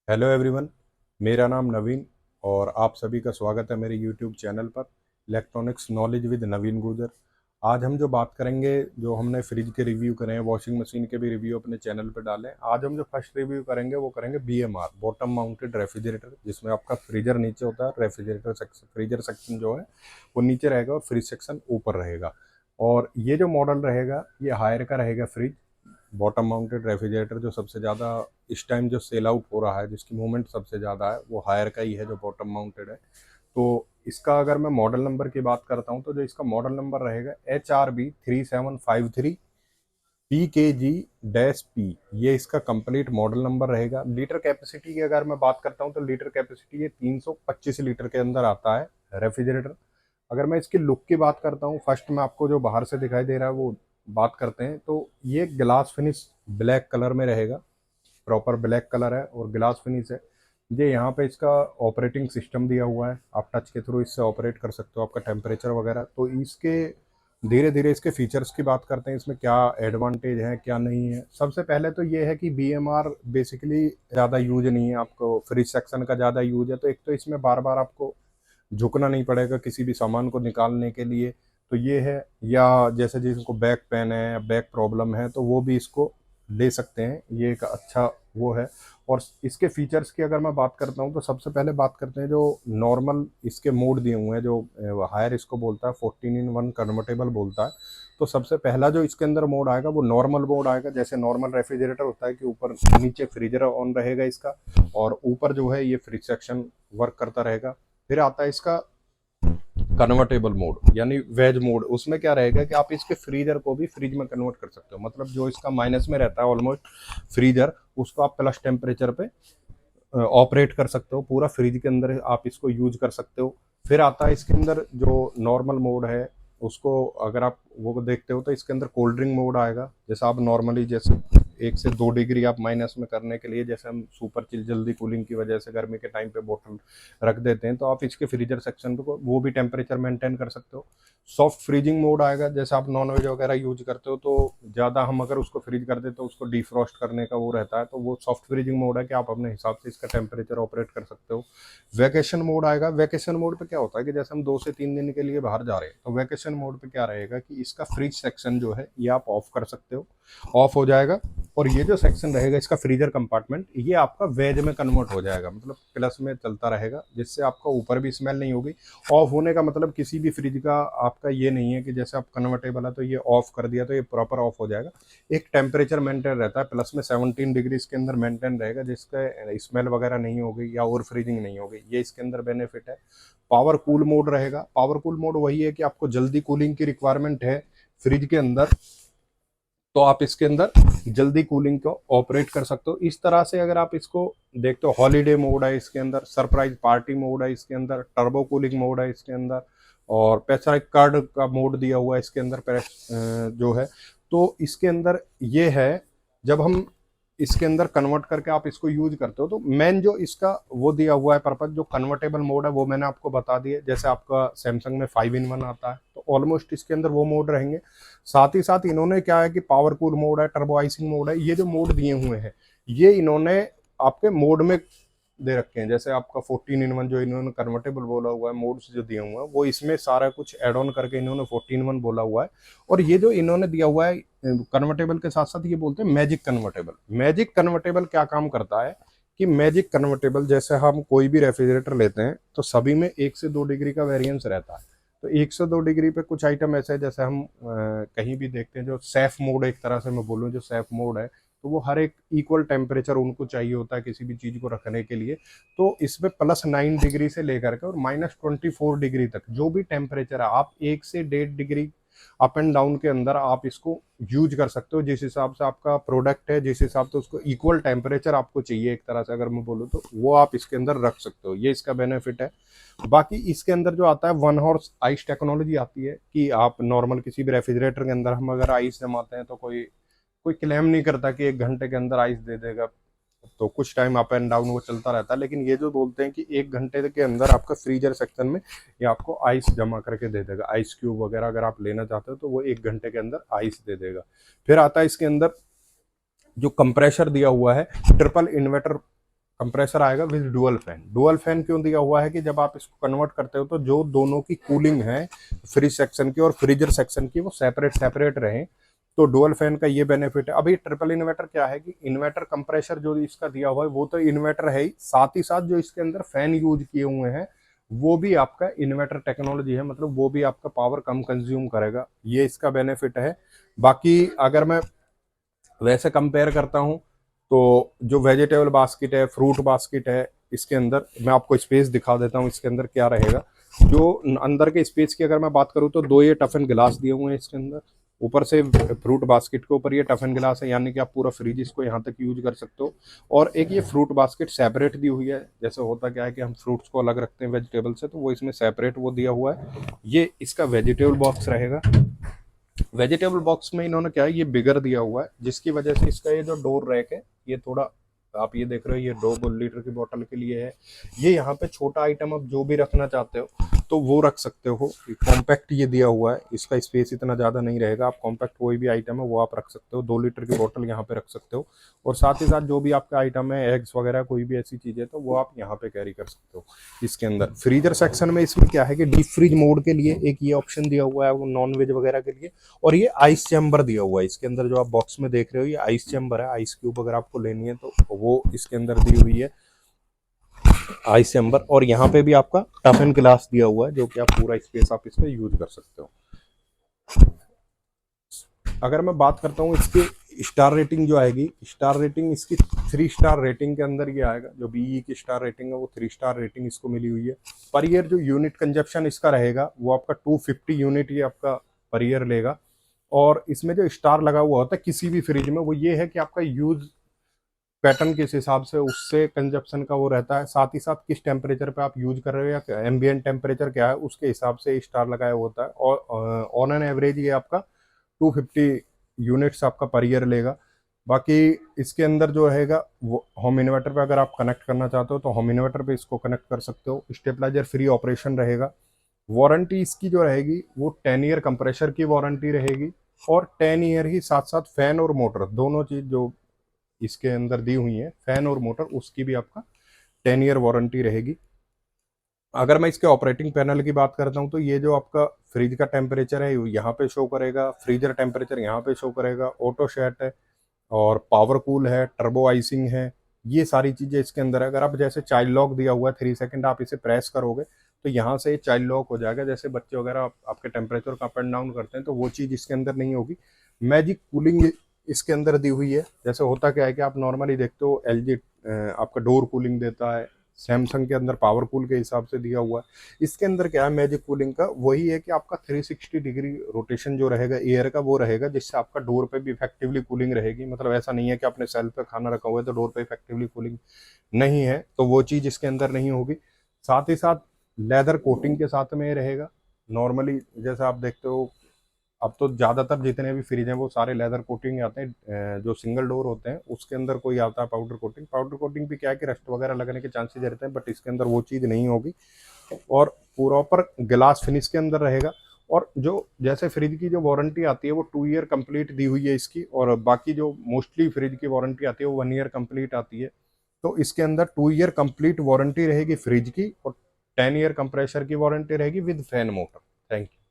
Hello everyone. मेरा नाम नवीन और आप सभी का स्वागत है मेरे यूट्यूब चैनल पर इलेक्ट्रॉनिक्स नॉलेज विद नवीन गुजर। आज हम जो बात करेंगे, जो हमने फ्रिज के रिव्यू करे हैं, वॉशिंग मशीन के भी रिव्यू अपने चैनल पर डालें। आज हम जो फर्स्ट रिव्यू करेंगे वो करेंगे बीएमआर, बॉटम माउंटेड रेफ्रिजरेटर, जिसमें आपका फ्रीजर नीचे होता है, रेफ्रिजरेटर सेक्शन, फ्रीजर सेक्शन जो है वो नीचे रहेगा और फ्रिज सेक्शन ऊपर रहेगा। और ये जो मॉडल रहेगा ये हायर का रहेगा फ्रिज। बॉटम माउंटेड रेफ्रिजरेटर जो सबसे ज़्यादा इस टाइम जो सेल आउट हो रहा है, जिसकी मूवमेंट सबसे ज़्यादा है, वो हायर का ही है जो बॉटम माउंटेड है। तो इसका अगर मैं मॉडल नंबर की बात करता हूँ तो जो इसका मॉडल नंबर रहेगा HRB3753 PKG-P, ये इसका कंप्लीट मॉडल नंबर रहेगा। लीटर कैपेसिटी की अगर मैं बात करता हूँ तो लीटर कैपेसिटी ये 325 लीटर के अंदर आता है रेफ्रिजरेटर। अगर मैं इसकी लुक की बात करता हूँ, फर्स्ट में आपको जो बाहर से दिखाई दे रहा है वो बात करते हैं, तो ये ग्लास फिनिश ब्लैक कलर में रहेगा। प्रॉपर ब्लैक कलर है और ग्लास फिनिश है। ये यहाँ पे इसका ऑपरेटिंग सिस्टम दिया हुआ है, आप टच के थ्रू इससे ऑपरेट कर सकते हो, आपका टेम्परेचर वगैरह। तो इसके धीरे धीरे इसके फीचर्स की बात करते हैं, इसमें क्या एडवांटेज है क्या नहीं है। सबसे पहले तो ये है कि बीएमआर बेसिकली ज़्यादा यूज नहीं है, आपको फ्रिज सेक्शन का ज़्यादा यूज है। तो एक तो इसमें बार बार आपको झुकना नहीं पड़ेगा किसी भी सामान को निकालने के लिए, तो ये है। या जैसे जिनको बैक पेन है या बैक प्रॉब्लम है तो वो भी इसको ले सकते हैं, ये एक अच्छा वो है। और इसके फीचर्स की अगर मैं बात करता हूँ तो सबसे पहले बात करते हैं जो नॉर्मल इसके मोड दिए हुए हैं, जो हायर इसको बोलता है 14 in 1 कन्वर्टेबल बोलता है। तो सबसे पहला जो इसके अंदर मोड आएगा वो नॉर्मल मोड आएगा। जैसे नॉर्मल रेफ्रिजरेटर होता है कि ऊपर नीचे फ्रीजर ऑन रहेगा इसका, और ऊपर जो है ये फ्रिज सेक्शन वर्क करता रहेगा। फिर आता है इसका कन्वर्टेबल मोड यानी वेज मोड। उसमें क्या रहेगा कि आप इसके फ्रीजर को भी फ्रिज में कन्वर्ट कर सकते हो, मतलब जो इसका माइनस में रहता है ऑलमोस्ट फ्रीजर, उसको आप प्लस टेम्परेचर पे ऑपरेट कर सकते हो, पूरा फ्रिज के अंदर आप इसको यूज कर सकते हो। फिर आता है इसके अंदर जो नॉर्मल मोड है, उसको अगर आप वो देखते हो तो इसके अंदर कोल्ड ड्रिंक मोड आएगा। जैसे आप नॉर्मली जैसे 1 से 2 डिग्री आप माइनस में करने के लिए, जैसे हम सुपर चिल जल्दी कूलिंग की वजह से गर्मी के टाइम पे बोतल रख देते हैं, तो आप इसके फ्रीजर सेक्शन पे वो भी टेम्परेचर मेंटेन कर सकते हो। सॉफ्ट फ्रीजिंग मोड आएगा, जैसे आप नॉन वेज वगैरह यूज करते हो तो ज़्यादा हम अगर उसको फ्रीज कर दे तो उसको डिफ्रॉस्ट करने का वो रहता है, तो वो सॉफ्ट फ्रीजिंग मोड है कि आप अपने हिसाब से इसका टेम्परेचर ऑपरेट कर सकते हो। वैकेशन मोड आएगा। वैकेशन मोड पे क्या होता है कि जैसे हम 2 से 3 दिन के लिए बाहर जा रहे हैं, तो वैकेशन मोड पे क्या रहेगा कि इसका फ्रिज सेक्शन जो है ये आप ऑफ कर सकते हो, ऑफ हो जाएगा। और ये जो सेक्शन रहेगा इसका फ्रीजर कंपार्टमेंट, ये आपका वेज में कन्वर्ट हो जाएगा, मतलब प्लस में चलता रहेगा, जिससे आपका ऊपर भी स्मेल नहीं होगी। ऑफ होने का मतलब किसी भी फ्रिज का आपका ये नहीं है कि जैसे आप कन्वर्टेबल है तो ये ऑफ कर दिया तो ये प्रॉपर ऑफ हो जाएगा। एक टेम्परेचर मेंटेन रहता है, प्लस में 17 डिग्री इसके अंदर मेंटेन रहेगा, जिसका स्मेल वगैरह नहीं होगी या ओवर फ्रीजिंग नहीं होगी, ये इसके अंदर बेनिफिट है। पावर कूल मोड रहेगा। पावर कूल मोड वही है कि आपको जल्दी कूलिंग की रिक्वायरमेंट है फ्रिज के अंदर, तो आप इसके अंदर जल्दी कूलिंग को ऑपरेट कर सकते हो। इस तरह से अगर आप इसको देखते हो, हॉलीडे मोड है इसके अंदर, सरप्राइज पार्टी मोड है इसके अंदर, टर्बो कूलिंग मोड है इसके अंदर, और पेस्चराइज कार्ड का मोड दिया हुआ है इसके अंदर जो है। तो इसके अंदर ये है, जब हम इसके अंदर कन्वर्ट करके आप इसको यूज करते हो तो मेन जो इसका वो दिया हुआ है पर्पज, जो कन्वर्टेबल मोड है वो मैंने आपको बता दिया। जैसे आपका सैमसंग में 5 in 1 आता है तो ऑलमोस्ट इसके अंदर वो मोड रहेंगे। साथ ही साथ इन्होंने क्या है कि पावर कूल मोड है, टर्बो आइसिंग मोड है, ये जो मोड दिए हुए हैं ये इन्होंने आपके मोड में दे रखे हैं। जैसे आपका 14 in 1 जो इन्होंने कन्वर्टेबल बोला हुआ है, मोड्स जो दिए हुए हैं वो इसमें सारा कुछ एड ऑन करके इन्होंने 14 in 1 बोला हुआ है। और ये जो इन्होंने दिया हुआ है कन्वर्टेबल के साथ साथ, ये बोलते हैं मैजिक कन्वर्टेबल। मैजिक कन्वर्टेबल क्या काम करता है कि मैजिक कन्वर्टेबल, जैसे हम कोई भी रेफ्रिजरेटर लेते हैं तो सभी में 1 से 2 डिग्री का वेरिएंस रहता है। तो 1 से 2 डिग्री पे कुछ आइटम ऐसे है, जैसे हम कहीं भी देखते हैं जो सेफ मोड, एक तरह से मैं बोलूँ जो सेफ मोड है, तो वो हर एक इक्वल टेम्परेचर उनको चाहिए होता है किसी भी चीज़ को रखने के लिए। तो इसमें +9 डिग्री से लेकर के और -24 डिग्री तक जो भी टेम्परेचर है, आप 1 से 1.5 डिग्री अप एंड डाउन के अंदर आप इसको यूज कर सकते हो, जिस हिसाब से आपका प्रोडक्ट है, जिस हिसाब से उसको इक्वल टेम्परेचर आपको चाहिए एक तरह से अगर मैं बोलूँ तो वो आप इसके अंदर रख सकते हो, ये इसका बेनिफिट है। बाकी इसके अंदर जो आता है 1 हॉर्स आइस टेक्नोलॉजी आती है कि आप नॉर्मल किसी भी रेफ्रिजरेटर के अंदर हम अगर आइस जमाते हैं तो कोई कोई क्लेम नहीं करता कि 1 घंटे के अंदर आइस दे देगा, तो कुछ टाइम अप एंड डाउन वो चलता रहता है। लेकिन ये जो बोलते हैं कि 1 घंटे के अंदर आपका फ्रीजर सेक्शन में ये आपको आइस जमा करके दे देगा, आइस क्यूब वगैरह अगर आप लेना चाहते हो तो वो 1 घंटे के अंदर आइस दे देगा। फिर आता है इसके अंदर जो कंप्रेशर दिया हुआ है, ट्रिपल इन्वर्टर कंप्रेसर आएगा with dual fan. Dual fan क्यों दिया हुआ है कि जब आप इसको कन्वर्ट करते हो तो जो दोनों की कूलिंग है फ्रिज सेक्शन की और फ्रीजर सेक्शन की वो सेपरेट सेपरेट रहे। तो डुअल फैन का ये बेनिफिट है। अभी ट्रिपल इन्वर्टर क्या है कि इन्वर्टर कंप्रेसर जो इसका दिया हुआ है वो तो इन्वर्टर है ही, साथ ही साथ जो इसके अंदर फैन यूज किए हुए हैं वो भी आपका इन्वर्टर टेक्नोलॉजी है, मतलब वो भी आपका पावर कम कंज्यूम करेगा, ये इसका बेनिफिट है। बाकी अगर मैं वैसे कंपेयर करता हूँ तो जो वेजिटेबल बास्केट है, फ्रूट बास्केट है, इसके अंदर मैं आपको स्पेस दिखा देता हूँ इसके अंदर क्या रहेगा। जो अंदर के स्पेस की अगर मैं बात करूँ तो दो ये टफन गिलास दिए हुए हैं इसके अंदर, ऊपर से फ्रूट बास्केट के ऊपर ये टफन गिलास है, यानी कि आप पूरा फ्रिज इसको यहाँ तक यूज कर सकते हो। और एक ये फ्रूट बास्केट सेपरेट दी हुई है, जैसे होता क्या है कि हम फ्रूट्स को अलग रखते हैं वेजिटेबल से, तो वो इसमें सेपरेट वो दिया हुआ है। ये इसका वेजिटेबल बॉक्स रहेगा। वेजिटेबल बॉक्स में इन्होंने क्या है ये बिगर दिया हुआ है, जिसकी वजह से इसका ये जो डोर रैक है ये थोड़ा, आप ये देख रहे हो ये 2 लीटर की बोतल के लिए है। ये यहाँ पे छोटा आइटम आप जो भी रखना चाहते हो तो वो रख सकते हो। कॉम्पैक्ट ये दिया हुआ है, इसका स्पेस इतना ज़्यादा नहीं रहेगा, आप कॉम्पैक्ट कोई भी आइटम है वो आप रख सकते हो। 2 लीटर की बोतल यहाँ पे रख सकते हो, और साथ ही साथ जो भी आपका आइटम है एग्स वगैरह कोई भी ऐसी चीज़ है तो वो आप यहाँ पे कैरी कर सकते हो। इसके अंदर फ्रीजर सेक्शन में इसमें क्या है कि डीप फ्रीज मोड के लिए एक ये ऑप्शन दिया हुआ है वो नॉन वेज वगैरह के लिए, और ये आइस चैम्बर दिया हुआ है इसके अंदर। जो आप बॉक्स में देख रहे हो ये आइस चैम्बर है, आइस क्यूब अगर आपको लेनी है तो वो इसके अंदर दी हुई है आइस चैम्बर। और यहाँ पे भी आपका टफ एंड ग्लास दिया हुआ है जो कि आप पूरा स्पेस आप इसमें यूज कर सकते हो। अगर मैं बात करता हूँ इसकी स्टार रेटिंग जो आएगी, स्टार रेटिंग इसकी 3 स्टार रेटिंग के अंदर ये आएगा। जो बीई की स्टार रेटिंग है वो 3 स्टार रेटिंग इसको मिली हुई है। पर ईयर जो यूनिट कंजप्शन इसका रहेगा वो आपका 250 यूनिट ये आपका पर ईयर लेगा। और इसमें जो स्टार लगा हुआ होता है किसी भी फ्रिज में वो ये है कि आपका यूज पैटर्न किस हिसाब से उससे कंजप्शन का वो रहता है, साथ ही साथ किस टेम्परेचर पे आप यूज कर रहे हो या एम्बियंट टेम्परेचर क्या है उसके हिसाब से स्टार लगाया होता है। और ऑन एन एवरेज ये आपका 250 यूनिट्स आपका पर ईयर लेगा। बाकी इसके अंदर जो रहेगा वो होम इन्वर्टर पे अगर आप कनेक्ट करना चाहते हो तो होम इन्वर्टर पे इसको कनेक्ट कर सकते हो। स्टेबलाइजर फ्री ऑपरेशन रहेगा। वारंटी इसकी जो रहेगी वो 10 ईयर कंप्रेसर की वारंटी रहेगी, और 10 ईयर ही साथ साथ फैन और मोटर दोनों चीज जो इसके अंदर दी हुई है, फैन और मोटर, उसकी भी आपका 10 ईयर वारंटी रहेगी। अगर मैं इसके ऑपरेटिंग पैनल की बात करता हूँ तो ये जो आपका फ्रिज का टेम्परेचर है यहाँ पे शो करेगा, फ्रीजर टेम्परेचर यहाँ पे शो करेगा, ऑटो शेट है और पावर कूल है, टर्बो आइसिंग है, ये सारी चीज़ें इसके अंदर है। अगर आप जैसे चाइल्ड लॉक दिया हुआ है 3 सेकंड आप इसे प्रेस करोगे तो यहाँ से चाइल्ड लॉक हो जाएगा। जैसे बच्चे वगैरह आपके टेम्परेचर का अप एंड डाउन करते हैं तो वो चीज़ इसके अंदर नहीं होगी। मैजिक कूलिंग इसके अंदर दी हुई है। जैसे होता क्या है कि आप नॉर्मली देखते हो एलजी आपका डोर कूलिंग देता है, सैमसंग के अंदर पावर कूल के हिसाब से दिया हुआ है। इसके अंदर क्या है मैजिक कूलिंग का वही है कि आपका 360 डिग्री रोटेशन जो रहेगा एयर का वो रहेगा, जिससे आपका डोर पे भी इफेक्टिवली कूलिंग रहेगी। मतलब ऐसा नहीं है कि आपने सेल पे खाना रखा हुआ है तो डोर पे इफेक्टिवली कूलिंग नहीं है, तो वो चीज़ इसके अंदर नहीं होगी। साथ ही साथ लेदर कोटिंग के साथ में ये रहेगा। नॉर्मली जैसे आप देखते हो अब तो ज़्यादातर जितने भी फ्रिज हैं वो सारे लेदर कोटिंग आते हैं। जो सिंगल डोर होते हैं उसके अंदर कोई आता है पाउडर कोटिंग। पाउडर कोटिंग भी क्या है कि रस्ट वगैरह लगने के चांसेस रहते हैं, बट इसके अंदर वो चीज़ नहीं होगी। और प्रॉपर ग्लास फिनिश के अंदर रहेगा। और जो जैसे फ्रिज की जो वारंटी आती है वो 2 ईयर कंप्लीट दी हुई है इसकी, और बाकी जो मोस्टली फ्रिज की वारंटी आती है वो 1 ईयर कंप्लीट आती है। तो इसके अंदर 2 ईयर कंप्लीट वारंटी रहेगी फ्रिज की, और 10 ईयर कंप्रेसर की वारंटी रहेगी with fan motor. Thank you.